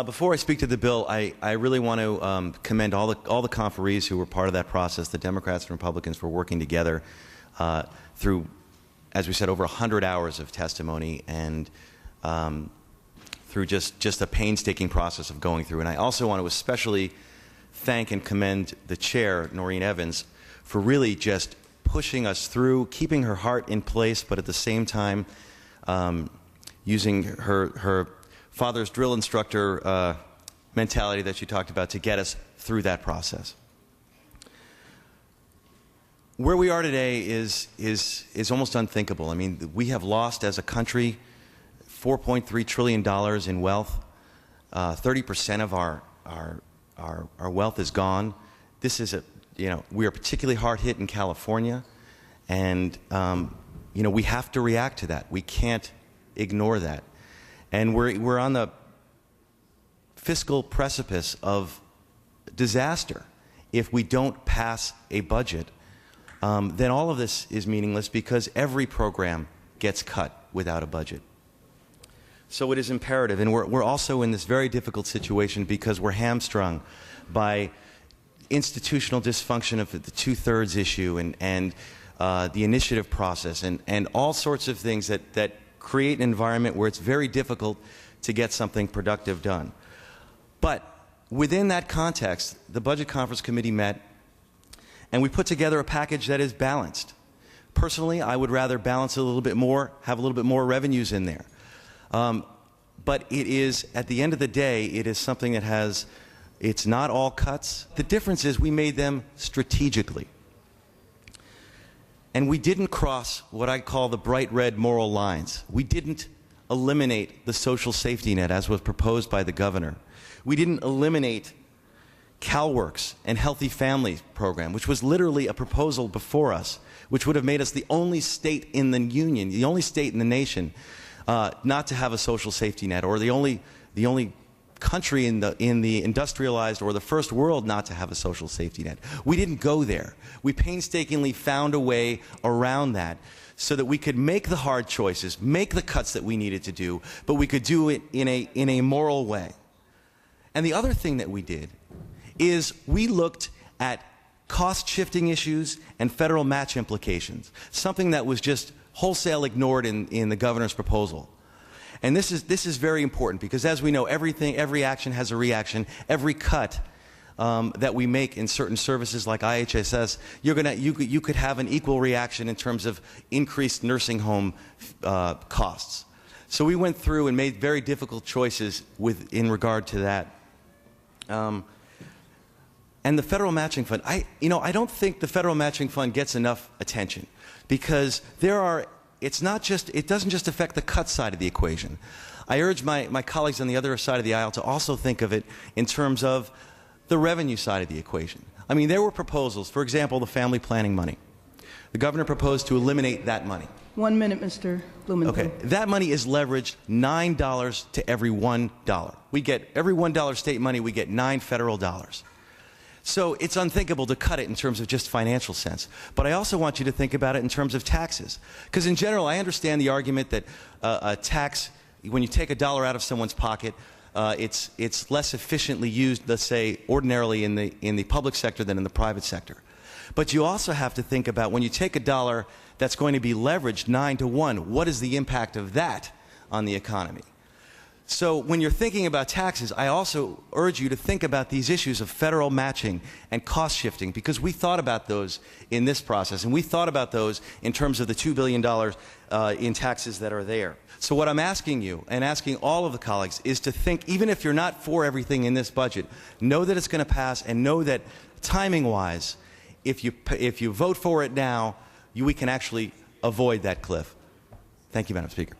Before I speak to the bill, I really want to commend all the conferees who were part of that process. The Democrats and Republicans were working together through, as we said, over 100 hours of testimony and through just a painstaking process of going through. And I also want to especially thank and commend the chair, Noreen Evans, for really just pushing us through, keeping her heart in place, but at the same time using her father's drill instructor mentality that she talked about to get us through that process. Where we are today is almost unthinkable. I mean, we have lost as a country $4.3 trillion in wealth. 30% of our wealth is gone. This is we are particularly hard hit in California, and we have to react to that. We can't ignore that. And we're on the fiscal precipice of disaster. If we don't pass a budget, then all of this is meaningless because every program gets cut without a budget. So it is imperative, and we're also in this very difficult situation because we're hamstrung by institutional dysfunction of the two-thirds issue and the initiative process and all sorts of things that create an environment where it's very difficult to get something productive done. But within that context, the Budget Conference Committee met and we put together a package that is balanced. Personally, I would rather balance it a little bit more, have a little bit more revenues in there. But it is, at the end of the day, it is something that it's not all cuts. The difference is we made them strategically. And we didn't cross what I call the bright red moral lines. We didn't eliminate the social safety net as was proposed by the governor. We didn't eliminate CalWORKs and Healthy Families program, which was literally a proposal before us, which would have made us the only state in the union, the only state in the nation not to have a social safety net, or the only country in the industrialized or the first world not to have a social safety net. We didn't go there. We painstakingly found a way around that so that we could make the hard choices, make the cuts that we needed to do, but we could do it in a moral way. And the other thing that we did is we looked at cost shifting issues and federal match implications, something that was just wholesale ignored in the governor's proposal. And this is very important because, as we know, every action has a reaction. Every cut that we make in certain services like IHSS, you could have an equal reaction in terms of increased nursing home costs. So we went through and made very difficult choices in regard to that. And the federal matching fund, I don't think the federal matching fund gets enough attention because it doesn't just affect the cut side of the equation. I urge my colleagues on the other side of the aisle to also think of it in terms of the revenue side of the equation. I mean, there were proposals, for example, the family planning money. The governor proposed to eliminate that money. 1 minute, Mr. Blumenfield. Okay, that money is leveraged $9 to every $1. We get every $1 state money, we get 9 federal dollars. So it's unthinkable to cut it in terms of just financial sense. But I also want you to think about it in terms of taxes. Because in general, I understand the argument that a tax, when you take $1 out of someone's pocket, it's less efficiently used, let's say, ordinarily in the public sector than in the private sector. But you also have to think about when you take $1 that's going to be leveraged 9 to 1, what is the impact of that on the economy? So when you're thinking about taxes, I also urge you to think about these issues of federal matching and cost shifting, because we thought about those in this process, and we thought about those in terms of the $2 billion in taxes that are there. So what I'm asking you, and asking all of the colleagues, is to think, even if you're not for everything in this budget, know that it's going to pass, and know that timing-wise, if you vote for it now, we can actually avoid that cliff. Thank you, Madam Speaker.